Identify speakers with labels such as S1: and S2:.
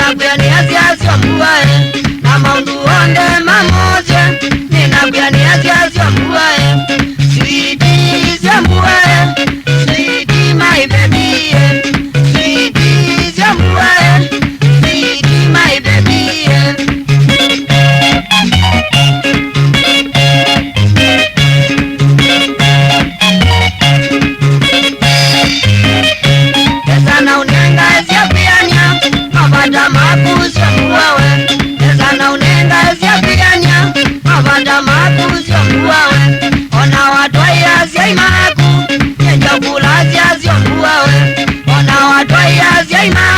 S1: Ninakuya asiasio mbuae na maundu onde mamoje. Ninakuya asiasio mbuae sweetie sia mbuae sweetie my baby sweetie sia mbuae sweetie my baby. Sana unenga sia pianya mavada makusio mbuawe. Sana unenga sia pianya mavada makusio mbuawe. Ona watwaya sia imaku nyenja kula sia sio mbuawe. Ona watwaya sia imaku